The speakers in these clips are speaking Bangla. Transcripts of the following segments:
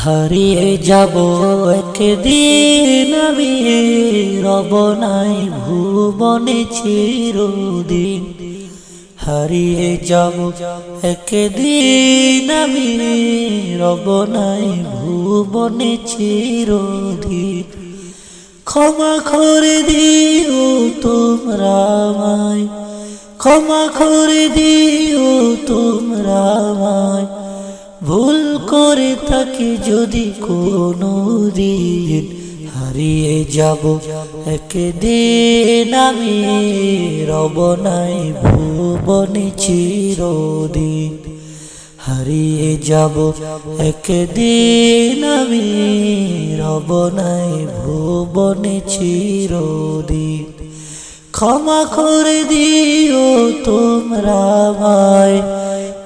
হারিয়ে যাব একদিন আমি, রব নাই ভুবনে চিরদিন। হারিয়ে যাব একদিন আমি, রব নাই ভুবনে চিরদিন। ক্ষমা করে দিও তোমরা আমায়, ক্ষমা করে দিও তোমরা আমায়। ভুল করে থাকি যদি কোনো দিন, হারিয়ে যাব একদিন আমি, রব নাই ভুবনে চিরদিন। হারিয়ে যাব একদিন আমি, রব নাই ভুবনে চিরদিন। ক্ষমা করে দিও তোমরা আমায়,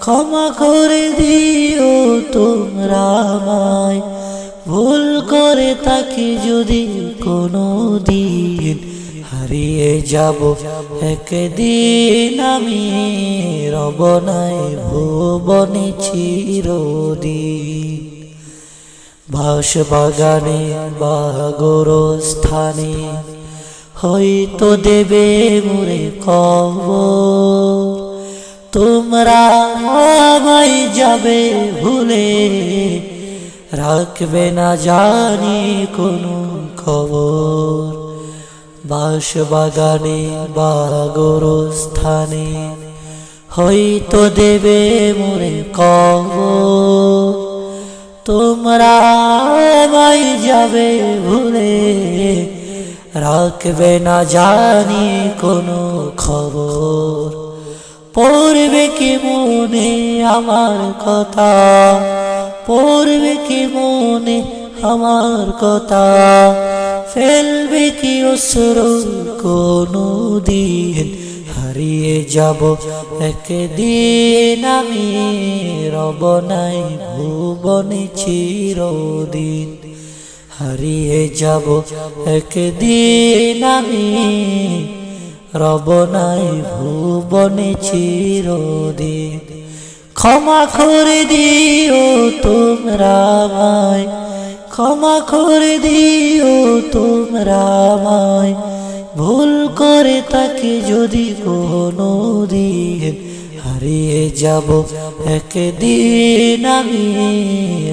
ক্ষমা করে দিও তোমরা আমায়। ভুল করে থাকি যদি কোনো দিন, হারিয়ে যাব একদিন আমি, রব নাই ভুবনে চিরদিন। বাঁশবাগানে বা গোরস্থানে হয়তো দেবে মোরে কবর, তোমরা আমায় যাবে ভুলে, রাখবে না জানি কোনো খবর। বাঁশবাগানে বা গোরস্থানে হয়তো দেবে মোরে কবর, তোমরা আমায় যাবে ভুলে, রাখবে না জানি কোনো খবর। পড়বে কি মনে আমার কথা, পড়বে কি মনে আমার কথা। ফেলবে কি অশ্রু কোনো দিন, হারিয়ে যাব একদিন আমি, রব নাই ভুবনে চিরদিন। হারিয়ে যাব একদিন আমি, রব নাই ভুবনে চিরদিন। ক্ষমা করে দিও তোমরা আমায়, ক্ষমা করে দিও তোমরা আমায়। ভুল করে থাকি যদি কোনো দিন, হারিয়ে যাব একদিন আমি,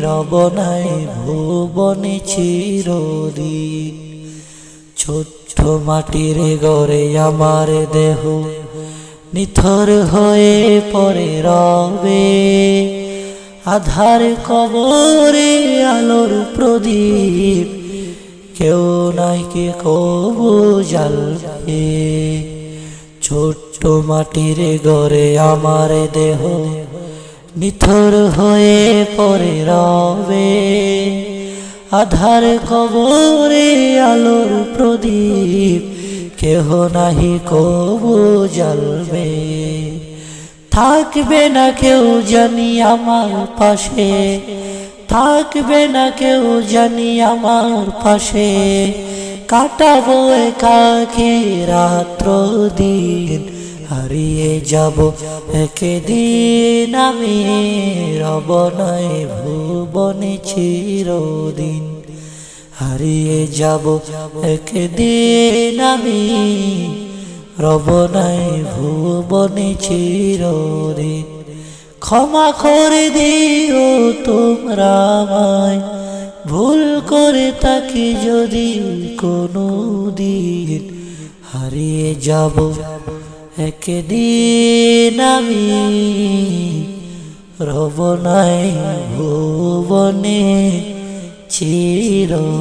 রব নাই ভুবনে চিরদিন। ছোট্ট মাটির ঘরে আমার দেহ নিথর হয়ে পড়ে রবে, আধার কবরে আলোর প্রদীপ কেউ নাই কে কবু জ্বালবে। ছোট্ট মাটির ঘরে আমার দেহ নিথর হয়ে পড়ে রবে, আধার কবরে আলোর প্রদীপ কেহ নাহি কবু জ্বালবে। থাকবে না কেউ জানি আমার পাশে, থাকবে না কেউ জানি আমার পাশে। কাটাবো একাকী রাত্র দিন, হারিয়ে যাব একদিন আমি, রব নাই ভুবনে চিরদিন। হারিয়ে যাব একদিন আমি, রব নাই ভুবনে চিরদিন। ক্ষমা করে দিও তোমরা আমায়, ভুল করে থাকি যদি কোনো দিন, হারিয়ে যাব একদিন আমি, রব নাই ভুবনে চিরদিন।